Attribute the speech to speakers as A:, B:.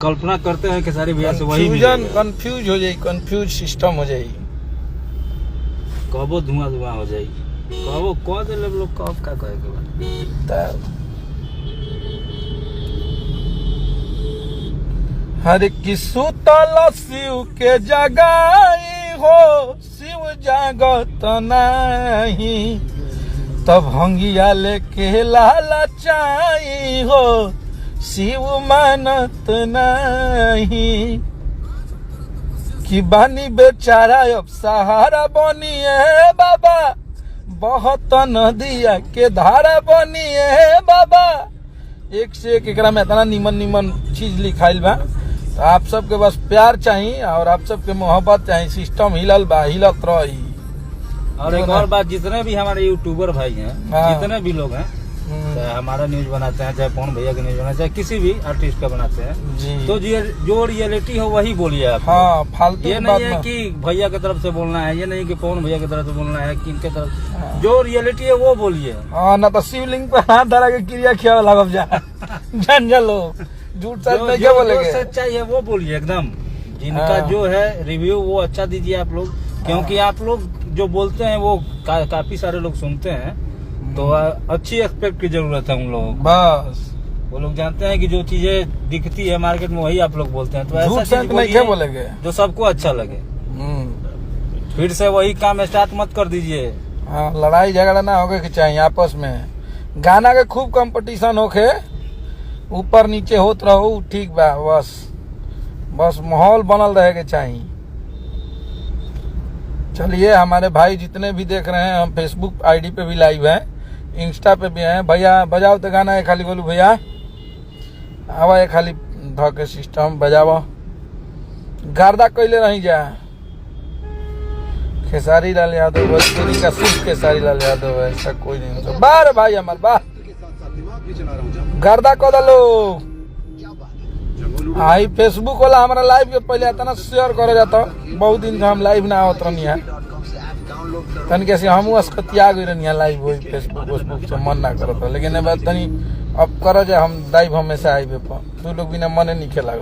A: कल्पना करते हैं खेसारी भैया से वही
B: कंफ्यूज हो जाए, कंफ्यूज सिस्टम हो जाए,
A: कबो धुआं धुआं हो जाए, कबो कह दे लोग कब का कहे के बाद
B: हर किसु तला शिव के जगाई हो, शिव जागत नहीं तब हंगिया लेके लाला चाई हो, शिव मानत नहीं कि बानी बेचारा अब सहारा बनिए बाबा, बहुत नदिया के धारा बनिए बाबा। एक से एक एकरा में इतना निमन निमन चीज लिखाइल बा। तो आप सबके बस प्यार चाहिए और आप सबके मोहब्बत चाहिए। सिस्टम हिलल बा, हिलत रही।
A: और एक और बात, जितने भी हमारे यूट्यूबर भाई हैं, जितने भी लोग हैं, चाहे हमारा न्यूज बनाते हैं, चाहे पवन भैया का न्यूज बनाते हैं, चाहे किसी भी आर्टिस्ट का बनाते हैं जी, तो जो रियलिटी हो वही बोलिए आप।
B: हाँ, फालतू
A: ये नहीं है कि भैया की तरफ से बोलना है, ये नहीं कि पवन भैया की तरफ से बोलना है, कि इनके तरफ जो रियलिटी है वो बोलिए।
B: हाँ, ना तो शिवलिंग पर हाथ धरा के क्रिया खिया लगब जा झंझलो झूठ सच नहीं क्या बोलेंगे।
A: सच्चाई है वो बोलिए एकदम। जिनका जो है रिव्यू वो अच्छा दीजिए आप लोग, क्योंकि आप लोग जो बोलते हैं वो काफी सारे लोग सुनते हैं, तो अच्छी एक्सपेक्ट की जरूरत है उन लोगों को। बस वो लोग जानते हैं कि जो चीजें दिखती है मार्केट में वही आप लोग बोलते हैं, तो ऐसा चीज नहीं क्या बोलेंगे जो सबको अच्छा लगे। फिर से वही काम स्टार्ट मत कर दीजिए।
B: हाँ, लड़ाई झगड़ा ना होके के चाहिए आपस में। गाना के खूब कंपटीशन होके, ऊपर नीचे होत रहो, ठीक बा। बस माहौल बनल रहे के चाहिए। चलिए, हमारे भाई जितने भी देख रहे हैं, हम फेसबुक आईडी पे भी लाइव हैं, इंस्टा पे भी हैं। भैया बजाओ तो गाना है खाली, बोलू भैया आवा है खाली ध के सिस्टम बजावा। गर्दा कैले रही जा खेसारी लाल यादव, भोजपुरी का सिर्फ खेसारी लाल यादव है, ऐसा कोई नहीं हो। बार भाई हमारे बार गर्दा को दलो आई। फेसबुक वाला हमारा लाइव के पहले इतना शेयर करे जाता, बहुत दिन से हम लाइव ना आवत रहनी है, तन कैसे हम असकतिया गई रहनी है लाइव हुई फेसबुक से मन ना करता। लेकिन अब तनी अब कर जाए, हम लाइव हमेशा आइबे पर तू लोग बिना मने नहीं खेला।